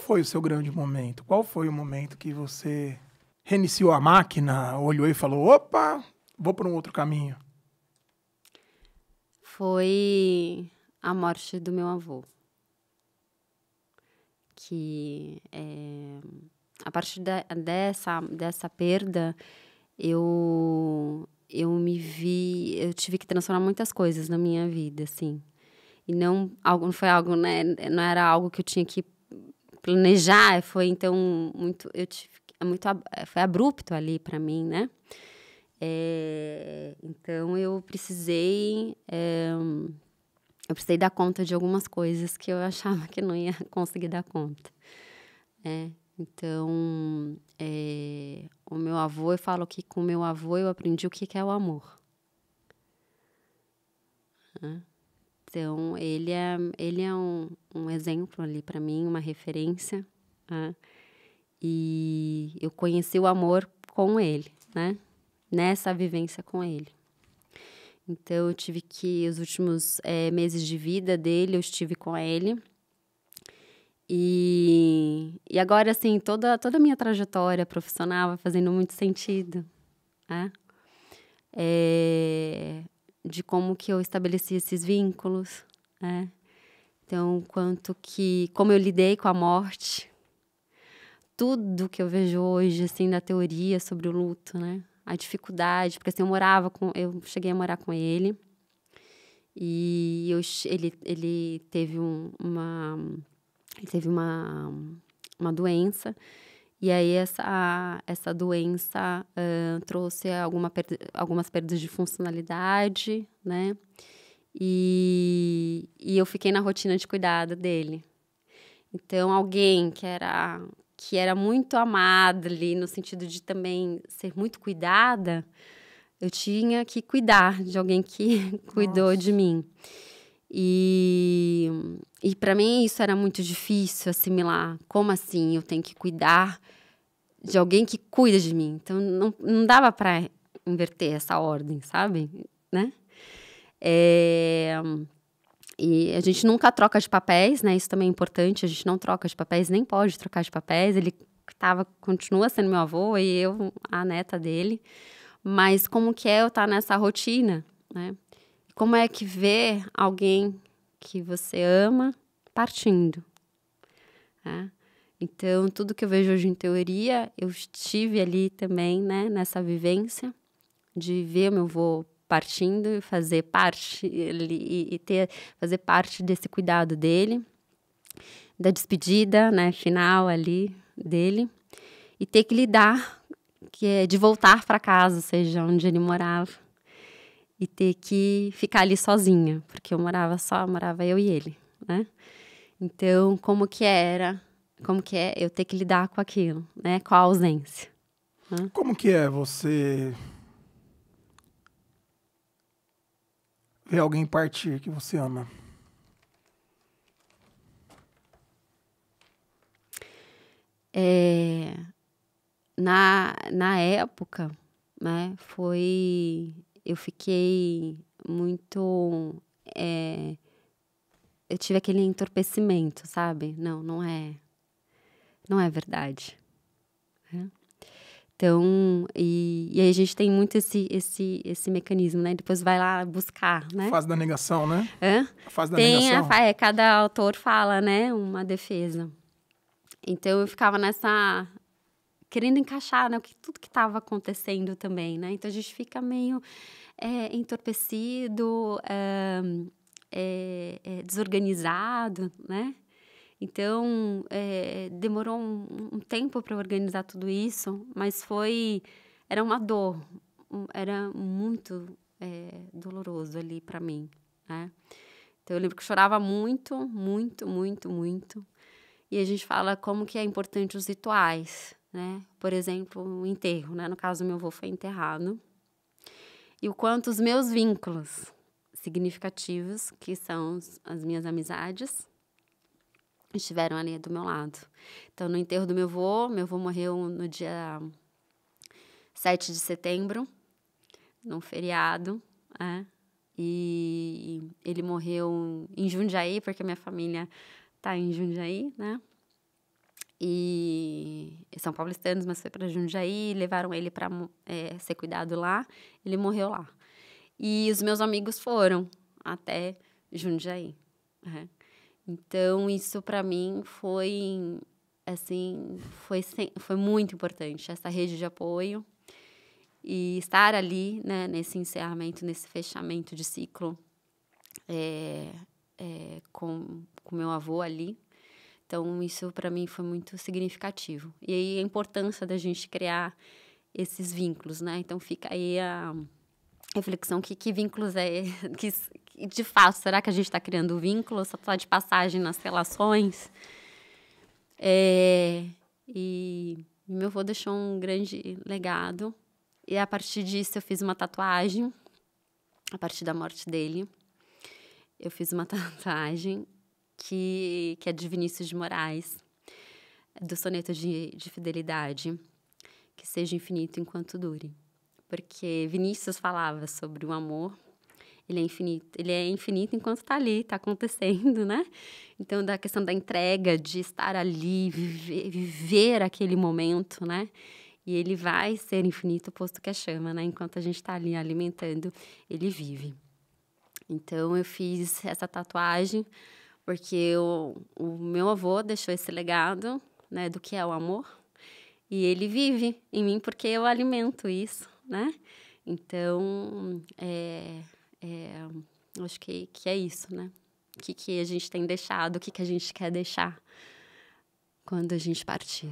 foi o seu grande momento? Qual foi o momento que você reiniciou a máquina, olhou e falou, opa, vou por um outro caminho? Foi a morte do meu avô. Que a partir dessa perda, eu tive que transformar muitas coisas na minha vida, assim. E não foi algo, né? Não era algo que eu tinha que planejar, foi então muito, foi abrupto ali para mim, né? Então eu precisei dar conta de algumas coisas que eu achava que não ia conseguir dar conta. Então, o meu avô, eu falo que com o meu avô eu aprendi o que é o amor. Então, ele é um exemplo ali para mim, uma referência. E eu conheci o amor com ele, né? Nessa vivência com ele. Então, eu tive que, os últimos meses de vida dele, eu estive com ele. E agora, assim, toda a minha trajetória profissional vai fazendo muito sentido, né? De como que eu estabeleci esses vínculos, né? Então, como eu lidei com a morte, tudo que eu vejo hoje, assim, da teoria sobre o luto, né? A dificuldade, porque assim, eu cheguei a morar com ele e ele teve uma doença, e aí essa doença trouxe algumas perdas de funcionalidade, né? E eu fiquei na rotina de cuidado dele. Então, alguém que era muito amada ali, no sentido de também ser muito cuidada, eu tinha que cuidar de alguém que cuidou de mim. E para mim isso era muito difícil assimilar. Como assim eu tenho que cuidar de alguém que cuida de mim? Então, não dava para inverter essa ordem, sabe? Né? E a gente nunca troca de papéis, né? Isso também é importante. A gente não troca de papéis, nem pode trocar de papéis. Ele continua sendo meu avô e eu a neta dele. Mas como que é eu estar nessa rotina, né? Como é que ver alguém que você ama partindo, né? Então, tudo que eu vejo hoje em teoria, eu estive ali também, né? Nessa vivência de ver meu avô partindo e fazer parte fazer parte desse cuidado dele, da despedida, né, final ali dele, e ter que lidar, que é de voltar para casa, seja onde ele morava, e ter que ficar ali sozinha, porque morava eu e ele, né? Então, como que é eu ter que lidar com aquilo, né, com a ausência. Né? Como que é você ver alguém partir que você ama? Na época, né, eu fiquei muito, eu tive aquele entorpecimento, sabe? Não é verdade. Né? Então, e aí a gente tem muito esse mecanismo, né? Depois vai lá buscar, né? A fase da negação, né? Hã? A fase da negação. Cada autor fala, né? Uma defesa. Então, eu ficava querendo encaixar, né? Tudo que estava acontecendo também, né? Então, a gente fica meio entorpecido, desorganizado, né? Então, demorou um tempo para organizar tudo isso, mas era uma dor, era muito doloroso ali para mim, né? Então, eu lembro que eu chorava muito, muito, muito, muito. E a gente fala como que é importante os rituais, né? Por exemplo, o enterro, né? No caso, meu avô foi enterrado. E o quanto os meus vínculos significativos, que são as minhas amizades, estiveram ali do meu lado. Então, no enterro do meu avô morreu no dia 7 de setembro, num feriado, né? E ele morreu em Jundiaí, porque a minha família tá em Jundiaí, né? E são paulistanos, mas foi para Jundiaí, levaram ele para ser cuidado lá, ele morreu lá. E os meus amigos foram até Jundiaí. Né? Então, isso para mim foi, assim, foi muito importante, essa rede de apoio. E estar ali, né, nesse encerramento, nesse fechamento de ciclo com meu avô ali. Então, isso para mim foi muito significativo. E aí, a importância da gente criar esses vínculos, né? Então, fica aí a reflexão, que vínculos que de fato, será que a gente está criando vínculos? Só está de passagem nas relações? E meu avô deixou um grande legado. E a partir disso, eu fiz uma tatuagem. A partir da morte dele, eu fiz uma tatuagem que é de Vinícius de Moraes, do soneto de fidelidade, que seja infinito enquanto dure. Porque Vinícius falava sobre o amor, ele é infinito enquanto está ali, está acontecendo, né? Então, da questão da entrega, de estar ali, viver aquele momento, né? E ele vai ser infinito, posto que a chama, né? Enquanto a gente está ali alimentando, ele vive. Então, eu fiz essa tatuagem porque o meu avô deixou esse legado, né, do que é o amor. E ele vive em mim porque eu alimento isso, né? Então, acho que é isso, né? O que a gente tem deixado, o que a gente quer deixar quando a gente partir.